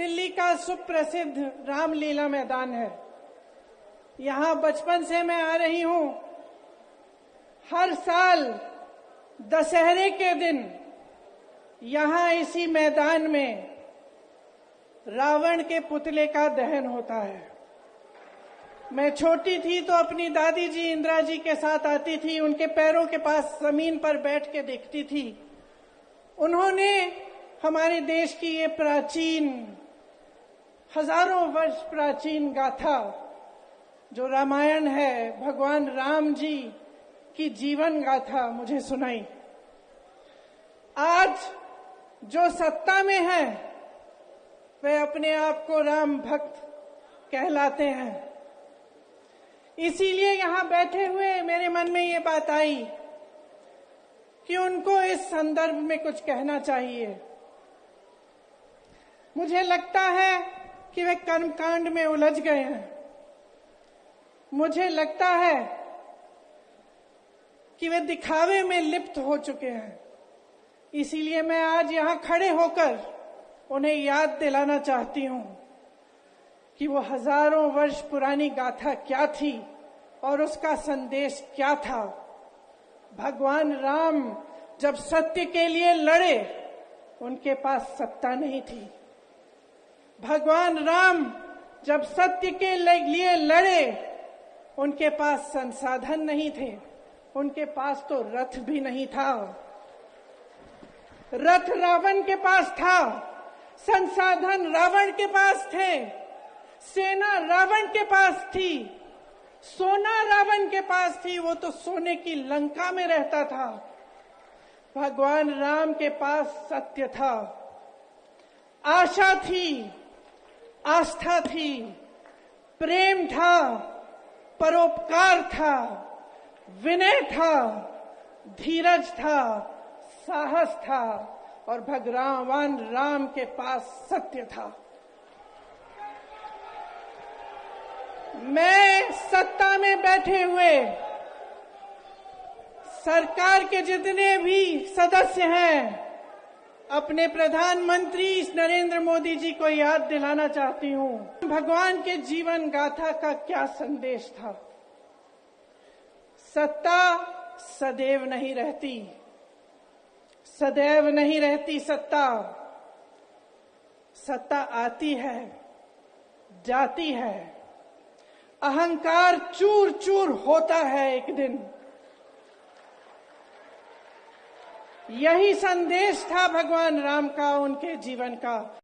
दिल्ली का सुप्रसिद्ध रामलीला मैदान है। यहाँ बचपन से मैं आ रही हूँ। हर साल दशहरे के दिन यहाँ इसी मैदान में रावण के पुतले का दहन होता है। मैं छोटी थी तो अपनी दादी जी इंदिरा जी के साथ आती थी, उनके पैरों के पास जमीन पर बैठ के देखती थी। उन्होंने हमारे देश की ये प्राचीन, हजारों वर्ष प्राचीन गाथा जो रामायण है, भगवान राम जी की जीवन गाथा मुझे सुनाई। आज जो सत्ता में है वे अपने आप को राम भक्त कहलाते हैं। इसीलिए यहाँ बैठे हुए मेरे मन में ये बात आई कि उनको इस संदर्भ में कुछ कहना चाहिए। मुझे लगता है कि वे कर्मकांड में उलझ गए हैं। मुझे लगता है कि वे दिखावे में लिप्त हो चुके हैं। इसीलिए मैं आज यहाँ खड़े होकर उन्हें याद दिलाना चाहती हूँ कि वो हजारों वर्ष पुरानी गाथा क्या थी और उसका संदेश क्या था। भगवान राम जब सत्य के लिए लड़े, उनके पास सत्ता नहीं थी। भगवान राम जब सत्य के लिए लड़े, उनके पास संसाधन नहीं थे। उनके पास तो रथ भी नहीं था। रथ रावण के पास था, संसाधन रावण के पास थे, सेना रावण के पास थी, सोना रावण के पास थी। वो तो सोने की लंका में रहता था। भगवान राम के पास सत्य था, आशा थी, आस्था थी, प्रेम था, परोपकार था, विनय था, धीरज था, साहस था और भगवान राम के पास सत्य था। मैं सत्ता में बैठे हुए सरकार के जितने भी सदस्य हैं, अपने प्रधानमंत्री नरेंद्र मोदी जी को याद दिलाना चाहती हूँ भगवान के जीवन गाथा का क्या संदेश था। सत्ता सदैव नहीं रहती, सदैव नहीं रहती सत्ता। सत्ता आती है, जाती है, अहंकार चूर चूर होता है एक दिन। यही संदेश था भगवान राम का, उनके जीवन का।